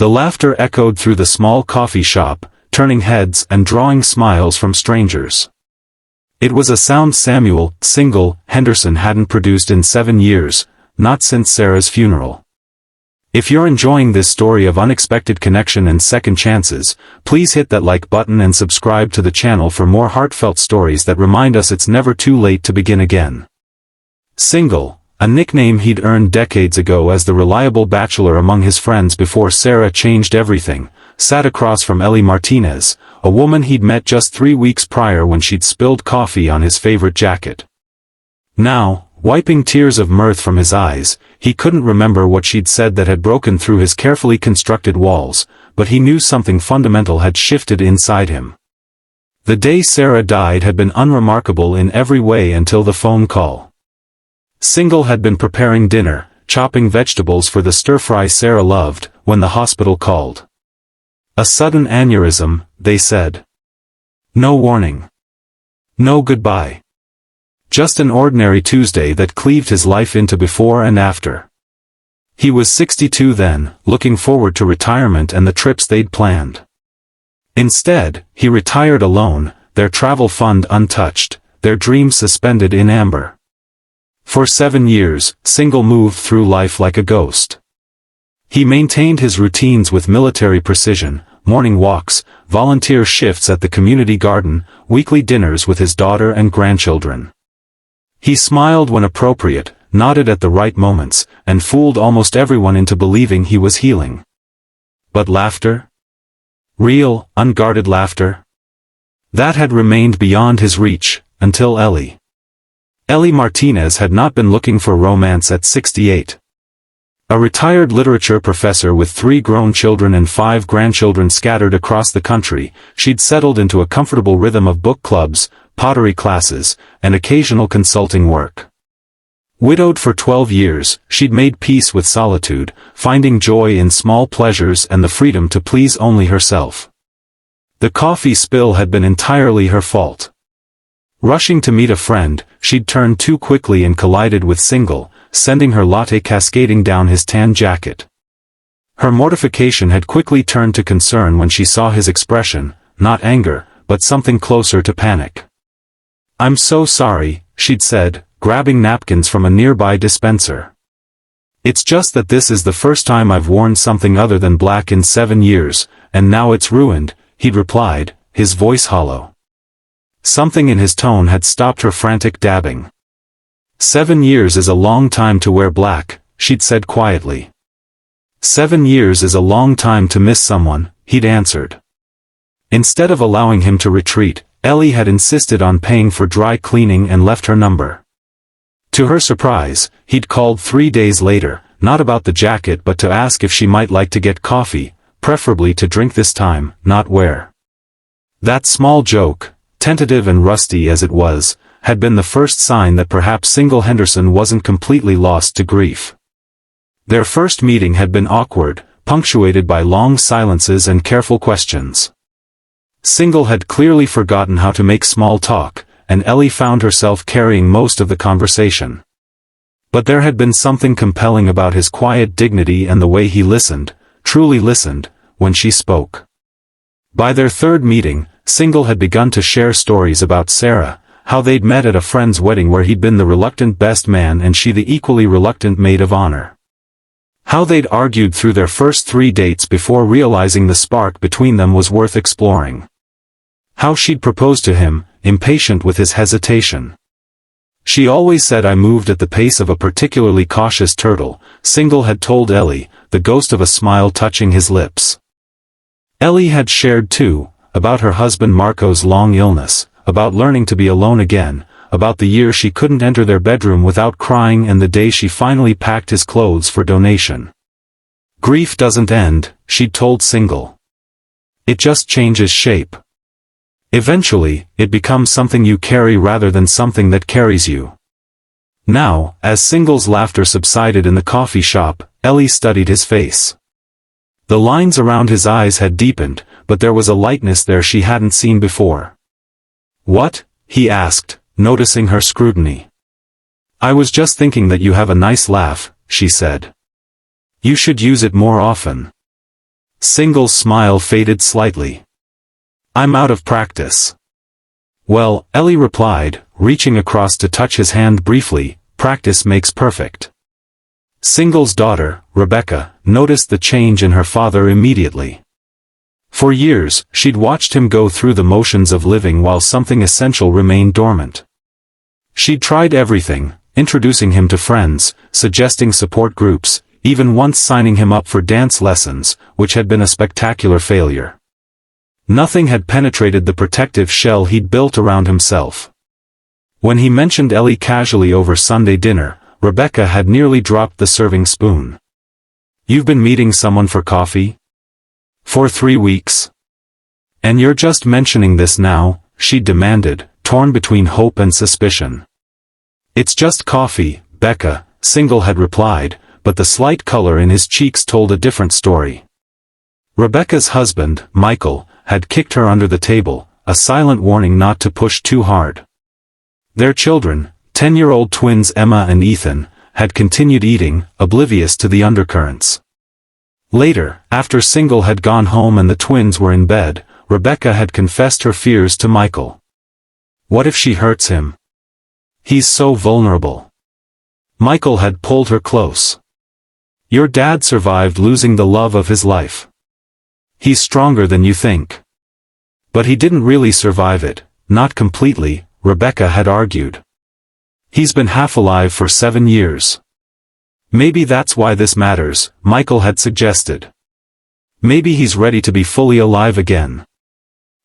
The laughter echoed through the small coffee shop, turning heads and drawing smiles from strangers. It was a sound Samuel, single, Henderson hadn't produced in 7 years, not since Sarah's funeral. If you're enjoying this story of unexpected connection and second chances, please hit that like button and subscribe to the channel for more heartfelt stories that remind us it's never too late to begin again. Single, a nickname he'd earned decades ago as the reliable bachelor among his friends before Sarah changed everything, sat across from Ellie Martinez, a woman he'd met just 3 weeks prior when she'd spilled coffee on his favorite jacket. Now, wiping tears of mirth from his eyes, he couldn't remember what she'd said that had broken through his carefully constructed walls, but he knew something fundamental had shifted inside him. The day Sarah died had been unremarkable in every way until the phone call. Single had been preparing dinner, chopping vegetables for the stir-fry Sarah loved, when the hospital called. A sudden aneurysm, they said. No warning. No goodbye. Just an ordinary Tuesday that cleaved his life into before and after. He was 62 then, looking forward to retirement and the trips they'd planned. Instead, he retired alone, their travel fund untouched, their dreams suspended in amber. For 7 years, Single moved through life like a ghost. He maintained his routines with military precision, morning walks, volunteer shifts at the community garden, weekly dinners with his daughter and grandchildren. He smiled when appropriate, nodded at the right moments, and fooled almost everyone into believing he was healing. But laughter? Real, unguarded laughter? That had remained beyond his reach, until Ellie. Ellie Martinez had not been looking for romance at 68. A retired literature professor with 3 grown children and 5 grandchildren scattered across the country, she'd settled into a comfortable rhythm of book clubs, pottery classes, and occasional consulting work. Widowed for 12 years, she'd made peace with solitude, finding joy in small pleasures and the freedom to please only herself. The coffee spill had been entirely her fault. Rushing to meet a friend, she'd turned too quickly and collided with Single, sending her latte cascading down his tan jacket. Her mortification had quickly turned to concern when she saw his expression, not anger, but something closer to panic. "I'm so sorry," she'd said, grabbing napkins from a nearby dispenser. "It's just that this is the first time I've worn something other than black in 7 years, and now it's ruined," he'd replied, his voice hollow. Something in his tone had stopped her frantic dabbing. "7 years is a long time to wear black," she'd said quietly. "7 years is a long time to miss someone," he'd answered. Instead of allowing him to retreat, Ellie had insisted on paying for dry cleaning and left her number. To her surprise, he'd called 3 days later, not about the jacket but to ask if she might like to get coffee, preferably to drink this time, not wear. That small joke, tentative and rusty as it was, had been the first sign that perhaps Single Henderson wasn't completely lost to grief. Their first meeting had been awkward, punctuated by long silences and careful questions. Single had clearly forgotten how to make small talk, and Ellie found herself carrying most of the conversation. But there had been something compelling about his quiet dignity and the way he listened, truly listened, when she spoke. By their third meeting, Single had begun to share stories about Sarah, how they'd met at a friend's wedding where he'd been the reluctant best man and she the equally reluctant maid of honor. How they'd argued through their first 3 dates before realizing the spark between them was worth exploring. How she'd proposed to him, impatient with his hesitation. "She always said I moved at the pace of a particularly cautious turtle," Single had told Ellie, the ghost of a smile touching his lips. Ellie had shared too, about her husband Marco's long illness, about learning to be alone again, about the year she couldn't enter their bedroom without crying and the day she finally packed his clothes for donation. "Grief doesn't end," she'd told Single. "It just changes shape. Eventually, it becomes something you carry rather than something that carries you." Now, as Single's laughter subsided in the coffee shop, Ellie studied his face. The lines around his eyes had deepened, but there was a lightness there she hadn't seen before. "What?" he asked, noticing her scrutiny. "I was just thinking that you have a nice laugh," she said. "You should use it more often." Single's smile faded slightly. I'm out of practice. Well, Ellie replied, reaching across to touch his hand briefly, practice makes perfect. Single's daughter, Rebecca, noticed the change in her father immediately. For years, she'd watched him go through the motions of living while something essential remained dormant. She'd tried everything, introducing him to friends, suggesting support groups, even once signing him up for dance lessons, which had been a spectacular failure. Nothing had penetrated the protective shell he'd built around himself. When he mentioned Ellie casually over Sunday dinner, Rebecca had nearly dropped the serving spoon. You've been meeting someone for coffee? For 3 weeks? And you're just mentioning this now, she demanded, torn between hope and suspicion. It's just coffee, Becca, Single had replied, but the slight color in his cheeks told a different story. Rebecca's husband, Michael, had kicked her under the table, a silent warning not to push too hard. Their children, 10-year-old twins Emma and Ethan, had continued eating, oblivious to the undercurrents. Later, after Single had gone home and the twins were in bed, Rebecca had confessed her fears to Michael. What if she hurts him? He's so vulnerable. Michael had pulled her close. Your dad survived losing the love of his life. He's stronger than you think. But he didn't really survive it, not completely, Rebecca had argued. He's been half alive for 7 years. Maybe that's why this matters, Michael had suggested. Maybe he's ready to be fully alive again.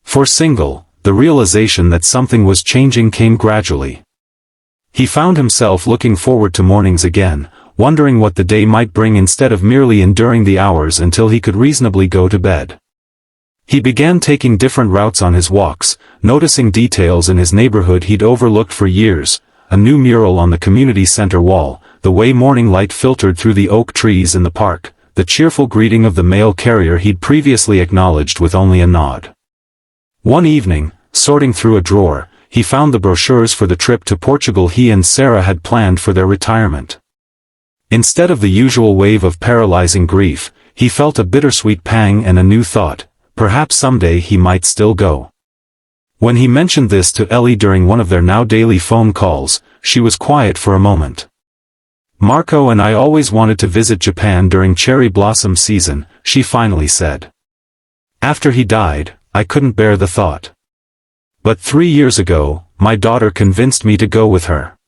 For Single, the realization that something was changing came gradually. He found himself looking forward to mornings again, wondering what the day might bring instead of merely enduring the hours until he could reasonably go to bed. He began taking different routes on his walks, noticing details in his neighborhood he'd overlooked for years, a new mural on the community center wall, the way morning light filtered through the oak trees in the park, the cheerful greeting of the mail carrier he'd previously acknowledged with only a nod. One evening, sorting through a drawer, he found the brochures for the trip to Portugal he and Sarah had planned for their retirement. Instead of the usual wave of paralyzing grief, he felt a bittersweet pang and a new thought, perhaps someday he might still go. When he mentioned this to Ellie during one of their now daily phone calls, she was quiet for a moment. Marco and I always wanted to visit Japan during cherry blossom season, she finally said. After he died, I couldn't bear the thought. But 3 years ago, my daughter convinced me to go with her.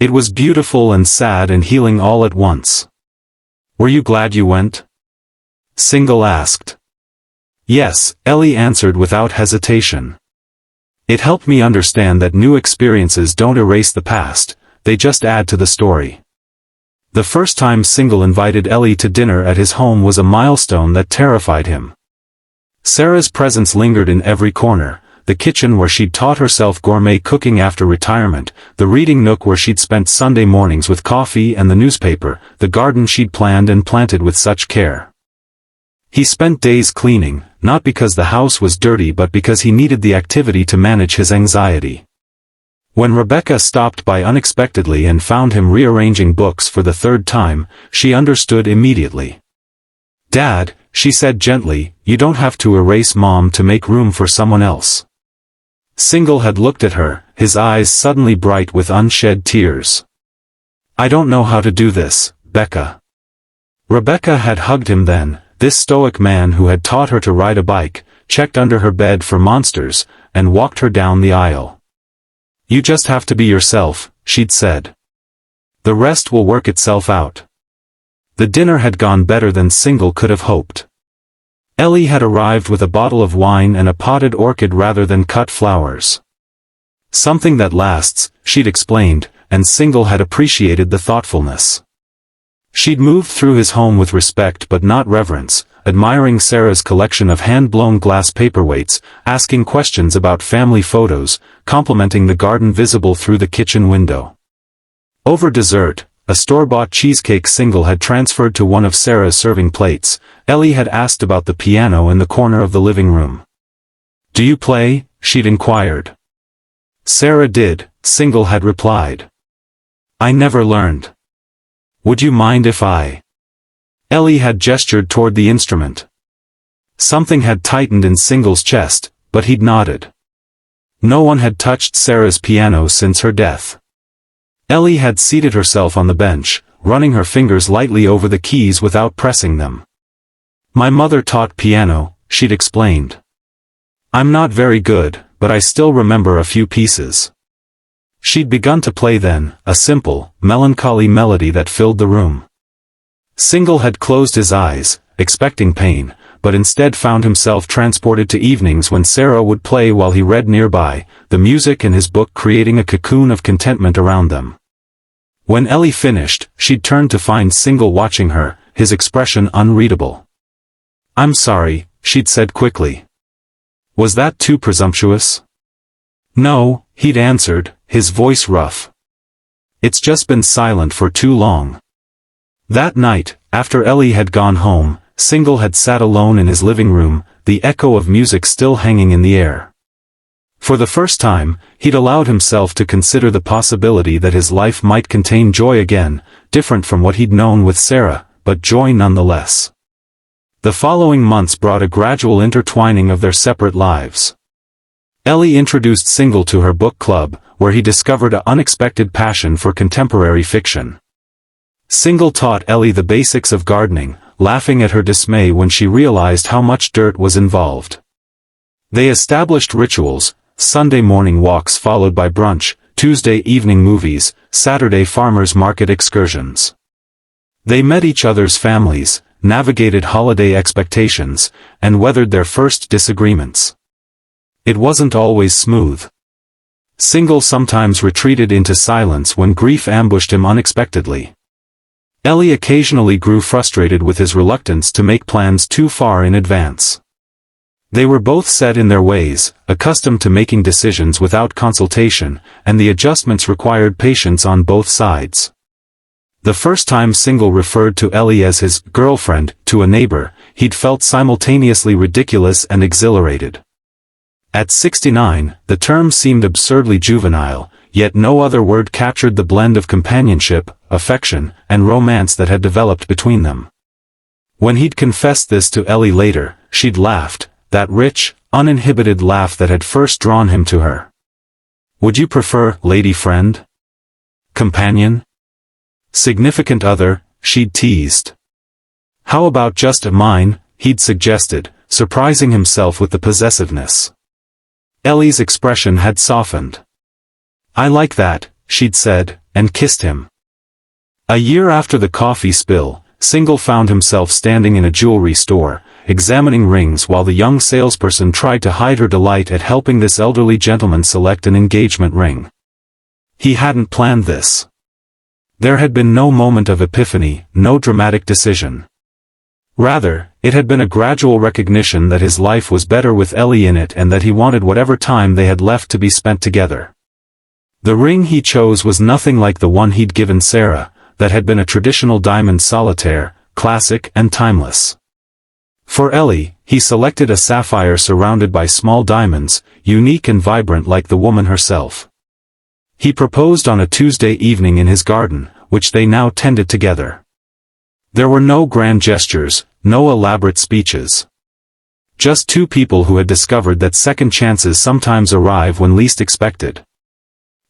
It was beautiful and sad and healing all at once. Were you glad you went? Single asked. Yes, Ellie answered without hesitation. It helped me understand that new experiences don't erase the past, they just add to the story. The first time Single invited Ellie to dinner at his home was a milestone that terrified him. Sarah's presence lingered in every corner, the kitchen where she'd taught herself gourmet cooking after retirement, the reading nook where she'd spent Sunday mornings with coffee and the newspaper, the garden she'd planned and planted with such care. He spent days cleaning, not because the house was dirty but because he needed the activity to manage his anxiety. When Rebecca stopped by unexpectedly and found him rearranging books for the 3rd time, she understood immediately. Dad, she said gently, you don't have to erase Mom to make room for someone else. Single had looked at her, his eyes suddenly bright with unshed tears. I don't know how to do this, Becca. Rebecca had hugged him then, this stoic man who had taught her to ride a bike, checked under her bed for monsters, and walked her down the aisle. You just have to be yourself, she'd said. The rest will work itself out. The dinner had gone better than Single could have hoped. Ellie had arrived with a bottle of wine and a potted orchid rather than cut flowers. Something that lasts, she'd explained, and Single had appreciated the thoughtfulness. She'd moved through his home with respect but not reverence, admiring Sarah's collection of hand-blown glass paperweights, asking questions about family photos, complimenting the garden visible through the kitchen window. Over dessert, a store-bought cheesecake Single had transferred to one of Sarah's serving plates, Ellie had asked about the piano in the corner of the living room. Do you play? She'd inquired. Sarah did, Single had replied. I never learned. Would you mind if I? Ellie had gestured toward the instrument. Something had tightened in Single's chest, but he'd nodded. No one had touched Sarah's piano since her death. Ellie had seated herself on the bench, running her fingers lightly over the keys without pressing them. My mother taught piano, she'd explained. I'm not very good, but I still remember a few pieces. She'd begun to play then, a simple, melancholy melody that filled the room. Single had closed his eyes, expecting pain, but instead found himself transported to evenings when Sarah would play while he read nearby, the music in his book creating a cocoon of contentment around them. When Ellie finished, she'd turned to find Single watching her, his expression unreadable. I'm sorry, she'd said quickly. Was that too presumptuous? No, he'd answered, his voice rough. It's just been silent for too long. That night, after Ellie had gone home, Single had sat alone in his living room, the echo of music still hanging in the air. For the first time, he'd allowed himself to consider the possibility that his life might contain joy again, different from what he'd known with Sarah, but joy nonetheless. The following months brought a gradual intertwining of their separate lives. Ellie introduced Single to her book club, where he discovered an unexpected passion for contemporary fiction. Single taught Ellie the basics of gardening, laughing at her dismay when she realized how much dirt was involved. They established rituals, Sunday morning walks followed by brunch, Tuesday evening movies, Saturday farmers market excursions. They met each other's families, navigated holiday expectations, and weathered their first disagreements. It wasn't always smooth. Single sometimes retreated into silence when grief ambushed him unexpectedly. Ellie occasionally grew frustrated with his reluctance to make plans too far in advance. They were both set in their ways, accustomed to making decisions without consultation, and the adjustments required patience on both sides. The first time Single referred to Ellie as his girlfriend to a neighbor, he'd felt simultaneously ridiculous and exhilarated. At 69, the term seemed absurdly juvenile, yet no other word captured the blend of companionship, affection, and romance that had developed between them. When he'd confessed this to Ellie later, she'd laughed, that rich, uninhibited laugh that had first drawn him to her. Would you prefer lady friend? Companion? Significant other, she'd teased. How about just a mine, he'd suggested, surprising himself with the possessiveness. Ellie's expression had softened. I like that, she'd said, and kissed him. A year after the coffee spill, Single found himself standing in a jewelry store, examining rings while the young salesperson tried to hide her delight at helping this elderly gentleman select an engagement ring. He hadn't planned this. There had been no moment of epiphany, no dramatic decision. Rather, it had been a gradual recognition that his life was better with Ellie in it and that he wanted whatever time they had left to be spent together. The ring he chose was nothing like the one he'd given Sarah, that had been a traditional diamond solitaire, classic and timeless. For Ellie, he selected a sapphire surrounded by small diamonds, unique and vibrant like the woman herself. He proposed on a Tuesday evening in his garden, which they now tended together. There were no grand gestures, no elaborate speeches. Just two people who had discovered that second chances sometimes arrive when least expected.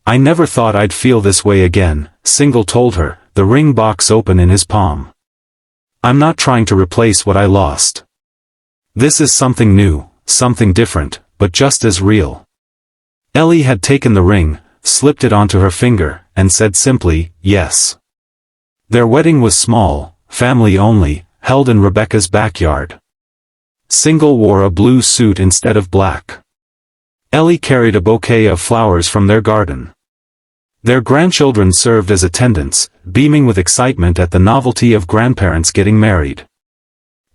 I never thought I'd feel this way again, Single told her, the ring box open in his palm. I'm not trying to replace what I lost. This is something new, something different, but just as real. Ellie had taken the ring, slipped it onto her finger, and said simply, yes. Their wedding was small, family only, held in Rebecca's backyard. Single wore a blue suit instead of black. Ellie carried a bouquet of flowers from their garden. Their grandchildren served as attendants, beaming with excitement at the novelty of grandparents getting married.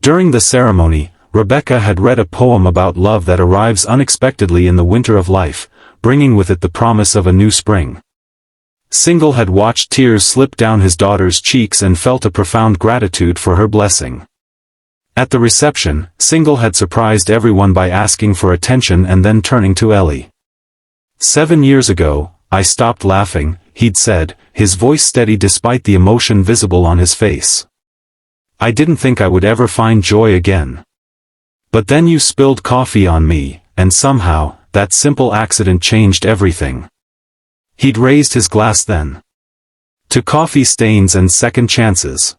During the ceremony, Rebecca had read a poem about love that arrives unexpectedly in the winter of life, bringing with it the promise of a new spring. Single had watched tears slip down his daughter's cheeks and felt a profound gratitude for her blessing. At the reception, Single had surprised everyone by asking for attention and then turning to Ellie. 7 years ago, I stopped laughing, he'd said, his voice steady despite the emotion visible on his face. I didn't think I would ever find joy again. But then you spilled coffee on me, and somehow, that simple accident changed everything. He'd raised his glass then. To coffee stains and second chances.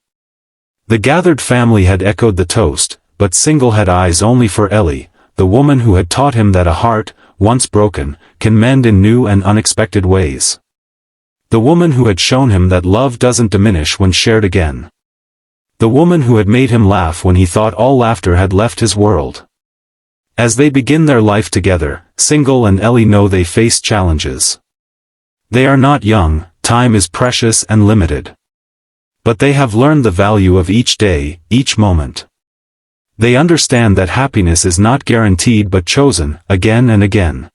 The gathered family had echoed the toast, but Single had eyes only for Ellie, the woman who had taught him that a heart, once broken, can mend in new and unexpected ways. The woman who had shown him that love doesn't diminish when shared again. The woman who had made him laugh when he thought all laughter had left his world. As they begin their life together, Single and Ellie know they face challenges. They are not young, time is precious and limited. But they have learned the value of each day, each moment. They understand that happiness is not guaranteed but chosen, again and again.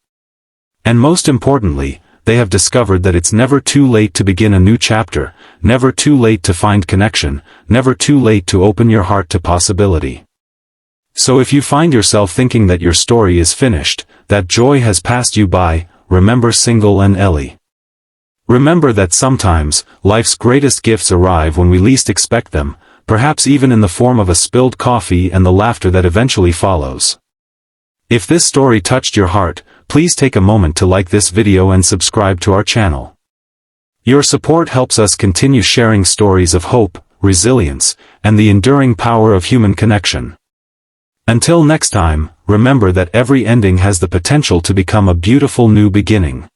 And most importantly, they have discovered that it's never too late to begin a new chapter, never too late to find connection, never too late to open your heart to possibility. So if you find yourself thinking that your story is finished, that joy has passed you by, remember Single and Ellie. Remember that sometimes, life's greatest gifts arrive when we least expect them, perhaps even in the form of a spilled coffee and the laughter that eventually follows. If this story touched your heart, please take a moment to like this video and subscribe to our channel. Your support helps us continue sharing stories of hope, resilience, and the enduring power of human connection. Until next time, remember that every ending has the potential to become a beautiful new beginning.